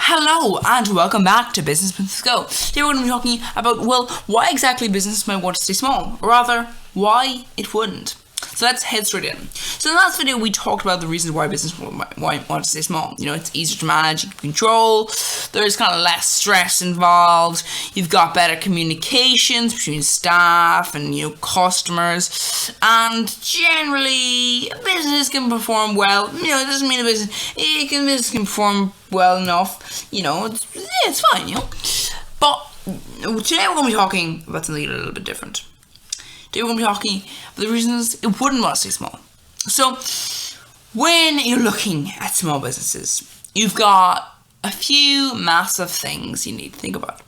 Hello and welcome back to Business Business Go. Today we're going to be talking about, why exactly business might want to stay small, or rather, why it wouldn't. So let's head straight in. So in the last video we talked about the reasons why business might want to stay small. It's easier to manage, you can control, there's kind of less stress involved, you've got better communications between staff and customers, and generally business can perform well. It doesn't mean business can perform well enough. It's fine. But today we're going to be talking about something a little bit different. Today we're going to be talking about the reasons it wouldn't want to stay small. So when you're looking at small businesses, you've got a few massive things you need to think about.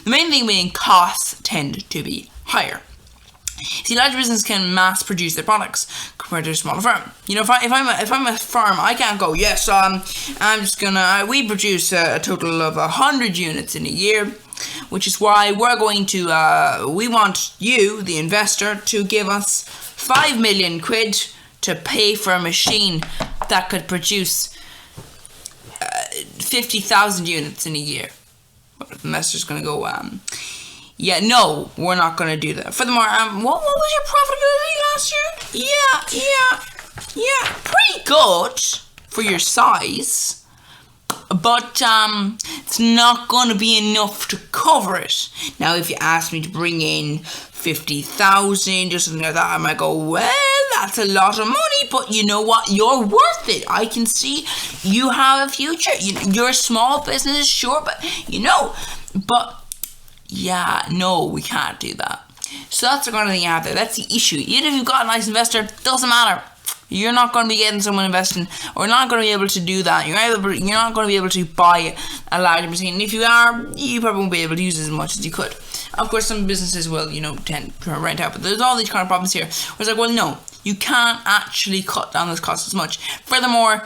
The main thing being costs tend to be higher. See, large businesses can mass produce their products compared to a smaller firm. If I'm a firm, I can't go, yes, we produce a total of 100 units in a year, which is why we want you, the investor, to give us 5 million quid to pay for a machine that could produce 50,000 units in a year. But the investor's going to go, no, we're not going to do that. Furthermore, what was your profitability last year? Yeah, pretty good for your size, but it's not going to be enough to cover it. Now, if you ask me to bring in 50,000 or something like that, I might go, well, that's a lot of money, but you know what? You're worth it. I can see you have a future. You're a small business, sure, but no, we can't do that. So that's the kind of thing you have there. That's the issue. Even if you've got a nice investor, doesn't matter. You're not going to be getting someone investing, or not going to be able to do that. You're not going to be able to buy a larger machine. And if you are, you probably won't be able to use it as much as you could. Of course, some businesses will, tend to rent out, but there's all these kind of problems here. Where it's like, no, you can't actually cut down those costs as much. Furthermore,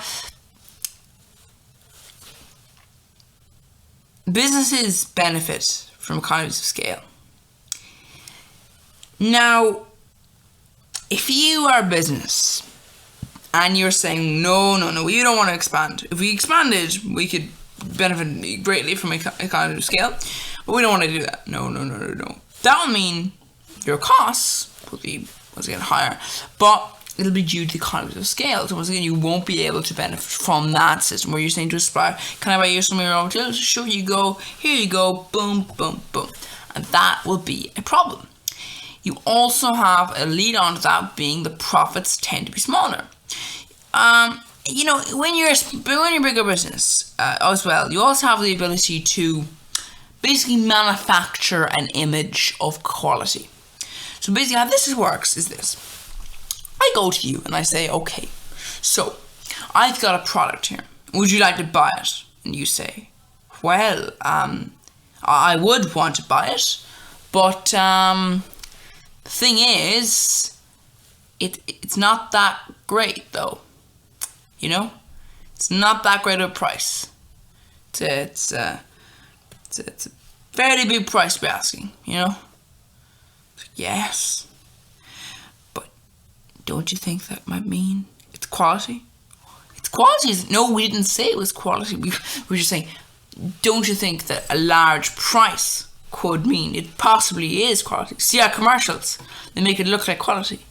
businesses benefit from economies of scale. Now, if you are a business and you're saying, no, we don't want to expand. If we expanded, we could benefit greatly from economies of scale, but we don't want to do that. No. That will mean your costs will be once again higher, but it'll be due to economies of scale. So once again, you won't be able to benefit from that system where you're saying to a supplier, can I buy you some of your raw materials? Sure, you go. Here you go. Boom, boom, boom. And that will be a problem. You also have a lead on to that being the profits tend to be smaller. When you're a bigger business as well, you also have the ability to basically manufacture an image of quality. So basically how this works is this. I go to you and I say, okay, so I've got a product here. Would you like to buy it? And you say, well, I would want to buy it, but the thing is, it's not that great though. It's not that great of a price. It's a fairly big price to be asking. Yes. Don't you think that might mean it's quality? It's quality. No, we didn't say it was quality. We were just saying, don't you think that a large price could mean it possibly is quality? See our commercials, they make it look like quality.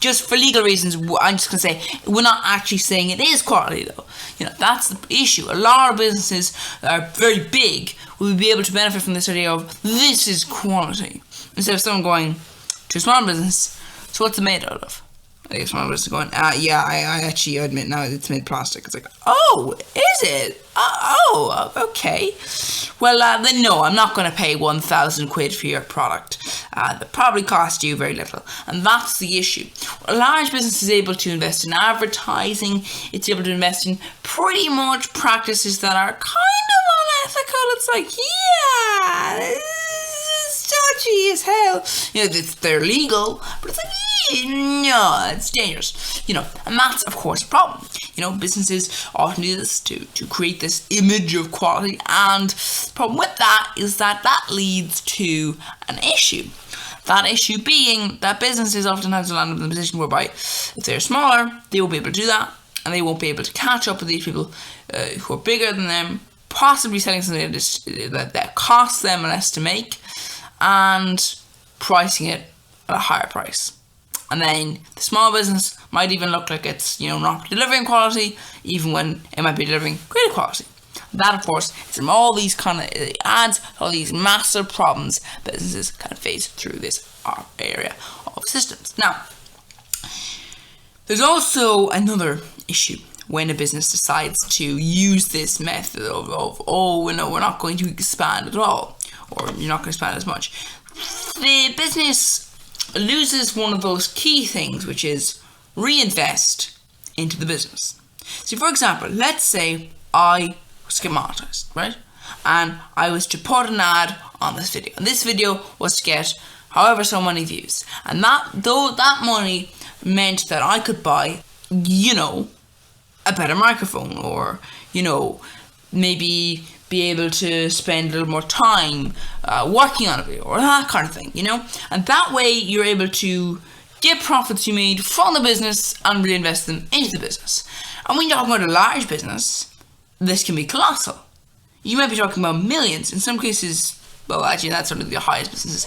Just for legal reasons, I'm just going to say, we're not actually saying it is quality though. That's the issue. A lot of businesses that are very big will be able to benefit from this idea of, this is quality. Instead of someone going to a small business, so what's it made out of? I guess one of us is going, I actually admit now it's made plastic. It's like, oh, is it? Okay. Well, then no, I'm not going to pay 1,000 quid for your product. That probably cost you very little. And that's the issue. A large business is able to invest in advertising. It's able to invest in pretty much practices that are kind of unethical. It's like, it's dodgy as hell. They're legal, but it's like, no, it's dangerous. And that's of course a problem. Businesses often do this to create this image of quality, and the problem with that is that leads to an issue. That issue being that businesses oftentimes will land in a position whereby if they're smaller, they will be able to do that, and they won't be able to catch up with these people who are bigger than them, possibly selling something that costs them less to make, and pricing it at a higher price. And then the small business might even look like it's, not delivering quality, even when it might be delivering greater quality. That, of course, is from all these it adds all these massive problems businesses kind of face through this area of systems. Now, there's also another issue when a business decides to use this method of we're not going to expand at all, or you're not going to expand as much. The business loses one of those key things, which is reinvest into the business. So, for example, let's say I was to get monetized, right? And I was to put an ad on this video. And this video was to get however so many views. And that money meant that I could buy, a better microphone, or, maybe be able to spend a little more time working on a video, or that kind of thing, And that way you're able to get profits you made from the business and reinvest them into the business. And when you're talking about a large business, this can be colossal. You might be talking about millions. In some cases, well, actually, that's sort of the highest businesses,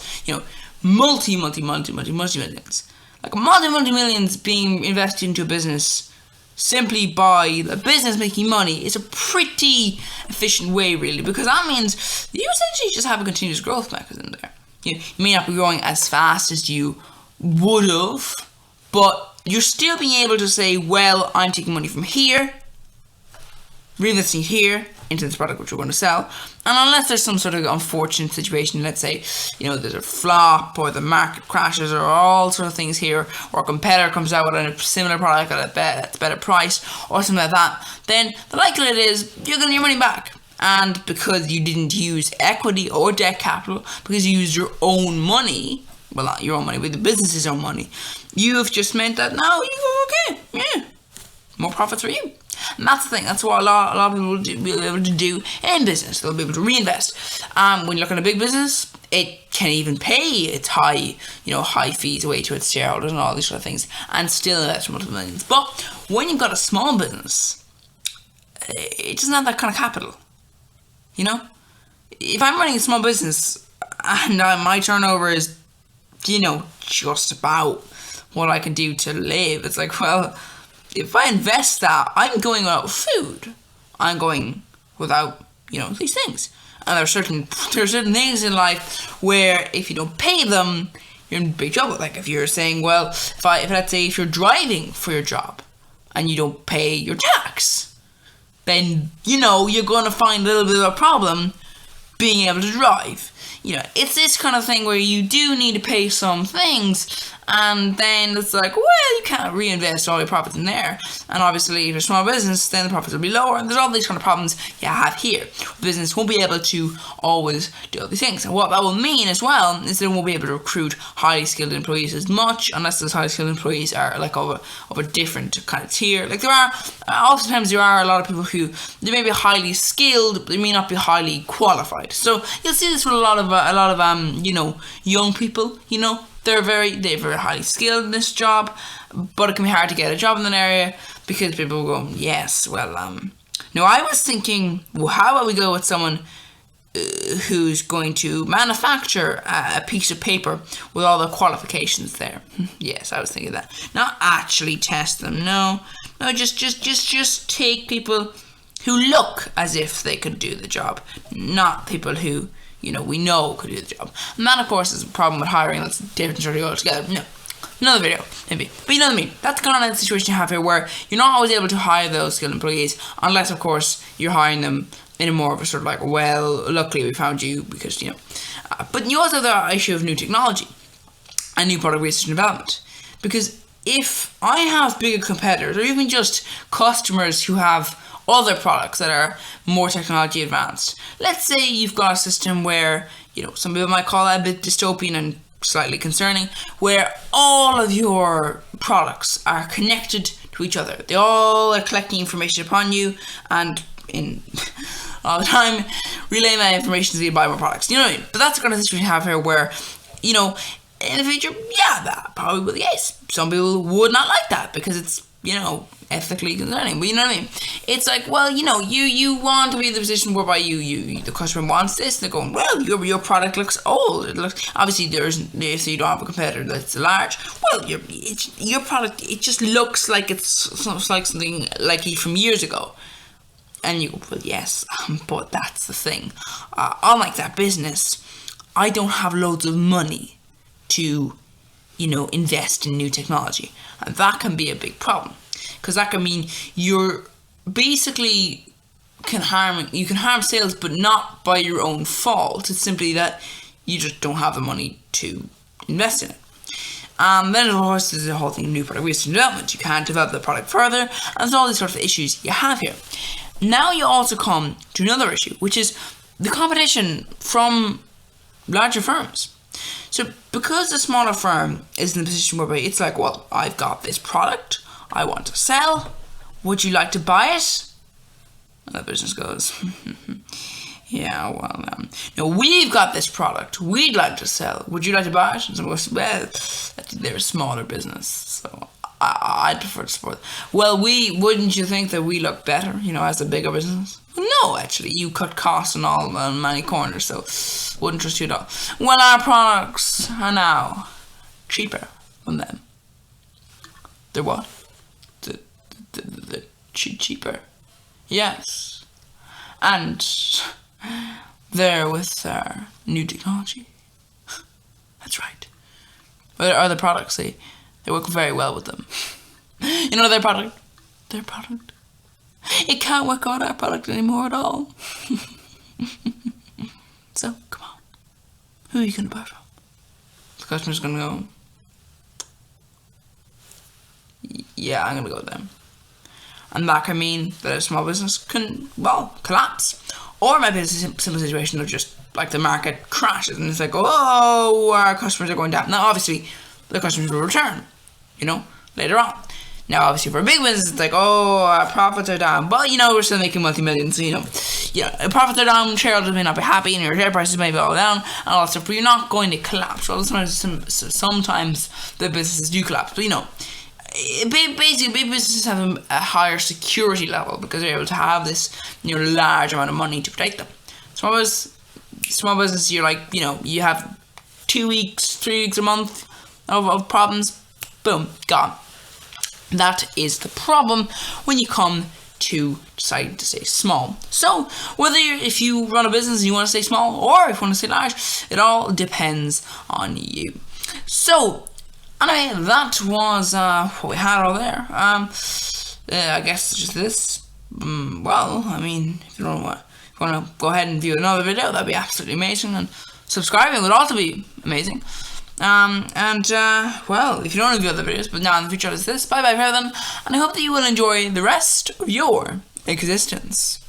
multi-millions. Like multi-millions being invested into a business simply by the business making money is a pretty efficient way, really, because that means you essentially just have a continuous growth mechanism there. You may not be growing as fast as you would have, but you're still being able to say, well, I'm taking money from here, reinvesting here into this product which we're going to sell. And unless there's some sort of unfortunate situation, let's say, there's a flop, or the market crashes, or all sort of things here, or a competitor comes out with a similar product at a better price, or something like that, then the likelihood is you're getting your money back. And because you didn't use equity or debt capital, because you used your own money, well, not your own money, but the business's own money, you have just meant that now you go, okay, yeah, more profits for you. And that's the thing. That's what a lot of people will be able to do in business. They'll be able to reinvest. When you look at a big business, it can even pay its high fees away to its shareholders and all these sort of things, and still invest multiple millions. But when you've got a small business, it doesn't have that kind of capital. If I'm running a small business and my turnover is, just about what I can do to live, it's like, well, if I invest that, I'm going without food. I'm going without, these things. And there are certain things in life where if you don't pay them, you're in big trouble. Like if you're saying, well, if let's say if you're driving for your job and you don't pay your tax, then, you're going to find a little bit of a problem being able to drive. It's this kind of thing where you do need to pay some things, and then it's like, well, you can't reinvest all your profits in there. And obviously, if you're a small business, then the profits will be lower, and there's all these kind of problems you have here. The business won't be able to always do all these things. And what that will mean as well is that it won't be able to recruit highly skilled employees as much, unless those highly skilled employees are like of a different kind of tier. Like oftentimes there are a lot of people who, they may be highly skilled, but they may not be highly qualified. So you'll see this with a lot of young people, they're very highly skilled in this job, but it can be hard to get a job in an area because people go, yes, well, I was thinking, well, how about we go with someone who's going to manufacture a piece of paper with all the qualifications there. Yes, I was thinking that. Not actually test them, no, just take people who look as if they could do the job, not people who we know could do the job. And that, of course, is a problem with hiring. That's a different story altogether. No, another video, maybe. But you know what I mean? That's kind of the situation you have here, where you're not always able to hire those skilled employees, unless, of course, you're hiring them in a more of a sort of like, well, luckily we found you, because, but you also have the issue of new technology and new product research and development. Because if I have bigger competitors, or even just customers who have other products that are more technology advanced. Let's say you've got a system where, some people might call that a bit dystopian and slightly concerning, where all of your products are connected to each other. They all are collecting information upon you, and in all the time relaying that information so you buy more products. You know what I mean? But that's the kind of situation we have here where, in the future, yeah, that probably will be the case. Some people would not like that because it's ethically concerning. But you know what I mean? It's like, well, you want to be in the position whereby the customer wants this, and they're going, well, your product looks old. It looks, obviously if you don't have a competitor that's large, well, your product, it just looks like it's like something like from years ago. And you go, well, yes, but that's the thing. Unlike that business, I don't have loads of money to, invest in new technology. And that can be a big problem. Because that can mean you're basically you can harm sales, but not by your own fault. It's simply that you just don't have the money to invest in it. Then, of course, there's the whole thing of new product research and development. You can't develop the product further, and there's all these sorts of issues you have here. Now you also come to another issue, which is the competition from larger firms. So because the smaller firm is in the position where it's like, well, I've got this product I want to sell. Would you like to buy it? And the business goes, yeah, well, no, we've got this product we'd like to sell. Would you like to buy it? And someone goes, well, they're a smaller business, so I'd prefer to support. Well, wouldn't you think that we look better, as a bigger business? Well, no, actually, you cut costs on many corners, so wouldn't trust you at all. Well, our products are now cheaper than them. They're what? The cheaper. Yes. And they're with our new technology. That's right. But our other products, they work very well with them. Their product, it can't work on our product anymore at all. So, come on. Who are you going to buy from? The customer's going to go, yeah, I'm going to go with them. And that can mean that a small business can, collapse. Or maybe it's a simple situation of just, like, the market crashes and it's like, oh, our customers are going down. Now, obviously, the customers will return, later on. Now, obviously, for a big business, it's like, oh, our profits are down. But, we're still making multi-millions, so, profits are down, shareholders may not be happy, and your share prices may be all down, and all that stuff, but you're not going to collapse. Well, sometimes the businesses do collapse, but, basically, big businesses have a higher security level because they're able to have this, large amount of money to protect them. Small business, you're like, you have 2 weeks, 3 weeks, a month of problems, boom, gone. That is the problem when you come to deciding to stay small. So, if you run a business and you want to stay small or if you want to stay large, it all depends on you. So, anyway, that was what we had over there. I guess just this. If you want to go ahead and view another video, that'd be absolutely amazing. And subscribing would also be amazing. If you don't want to view other videos, but now in the future is this. Bye bye for them, and I hope that you will enjoy the rest of your existence.